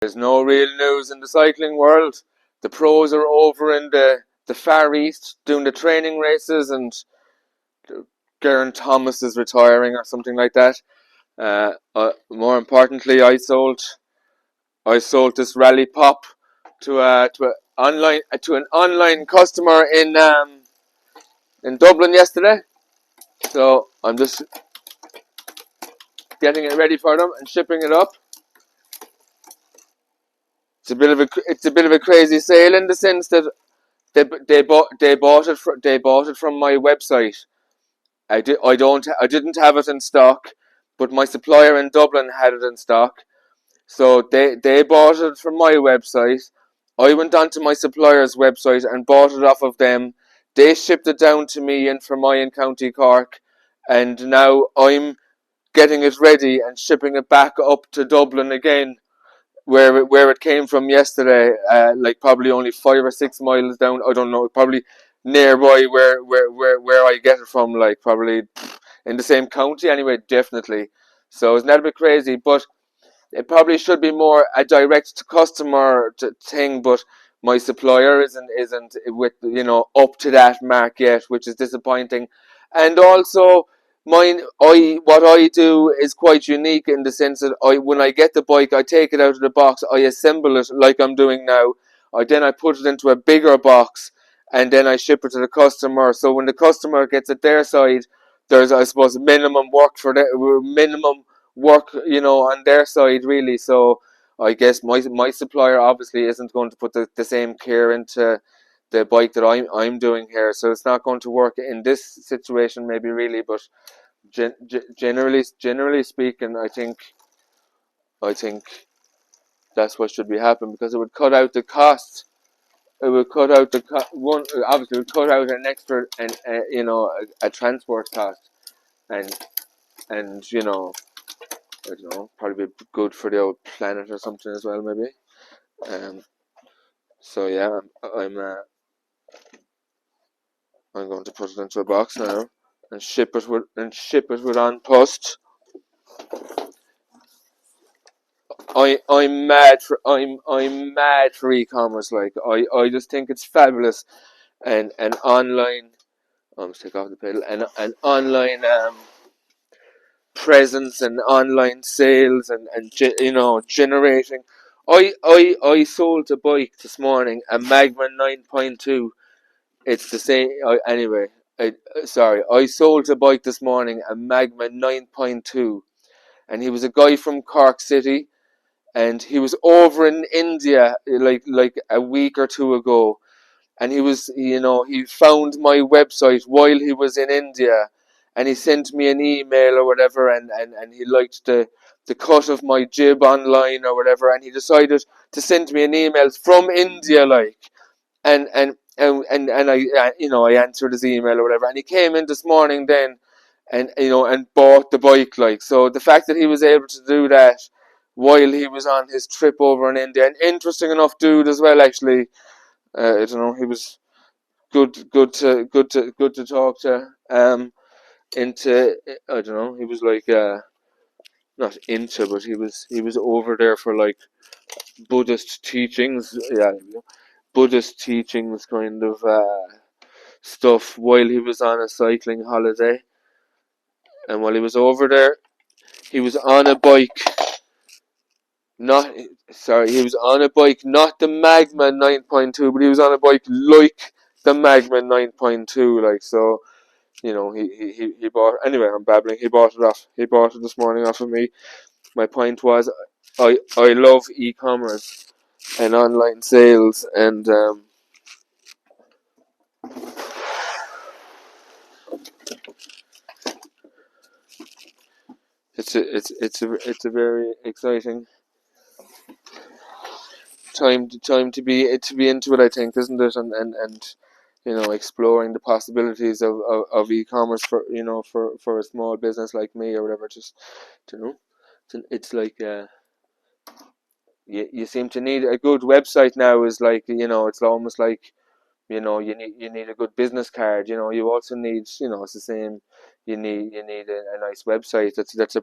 There's no real news in the cycling world. The pros are over in the Far East doing the training races, and Geraint Thomas is retiring or something like that. More importantly, I sold this Rally Pop to an online customer in Dublin yesterday. So I'm just getting it ready for them and shipping it up. It's a bit of a crazy sale in the sense that they bought it from my website. I didn't have it in stock, but my supplier in Dublin had it in stock. So they bought it from my website. I went onto my supplier's website and bought it off of them. They shipped it down to me in Fermoy, County Cork, and now I'm getting it ready and shipping it back up to Dublin again, where it came from yesterday. Like probably only 5 or 6 miles down. I don't know. Probably nearby where I get it from. Like probably in the same county anyway. Definitely. So isn't that a bit crazy? But it probably should be more a direct to customer thing, but my supplier isn't with up to that mark yet, which is disappointing. And also, what I do is quite unique in the sense that when I get the bike, I take it out of the box, I assemble it like I'm doing now. I put it into a bigger box, and then I ship it to the customer. So when the customer gets it their side, there's, I suppose, minimum work, on their side really. So I guess my supplier obviously isn't going to put the same care into the bike that I'm doing here. So it's not going to work in this situation maybe really, but generally speaking, I think that's what should be happening, because it would cut out the cost. It would cut out one. Obviously, it would cut out an extra and a transport cost, and and I don't know, probably be good for the old planet or something as well, maybe. Um. So yeah, I'm going to put it into a box now and ship it with An Post. I'm mad for e-commerce. Like I just think it's fabulous, and online. I must take off the pedal. And online presence and online sales and generating. I sold a bike this morning, a Magma 9.2. It's the same. Anyway, sorry. I sold a bike this morning, a Magma 9.2, and he was a guy from Cork City, and he was over in India like a week or two ago, and he found my website while he was in India, and he sent me an email or whatever, and he liked the cut of my jib online or whatever, and he decided to send me an email from India, like, and I answered his email or whatever, and he came in this morning then, and bought the bike, like. So the fact that he was able to do that while he was on his trip over in India, an interesting enough dude as well, actually. I don't know, he was good to talk to. Into I don't know, he was like not into, but he was over there for like Buddhist teachings, yeah, Buddhist teachings kind of stuff while he was on a cycling holiday. And while he was over there, he was on a bike. Not sorry, he was on a bike, not the Magma 9.2, but he was on a bike like the Magma 9.2, like. So he bought. Anyway, I'm babbling. He bought it off. He bought it this morning off of me. My point was, I love e-commerce and online sales, and it's a very exciting time to be into it, I think, isn't it? And exploring the possibilities of e-commerce for a small business like me or whatever. Just you know, it's like you seem to need a good website now. Is like it's almost like you need a good business card. You also need it's the same. You need a nice website that's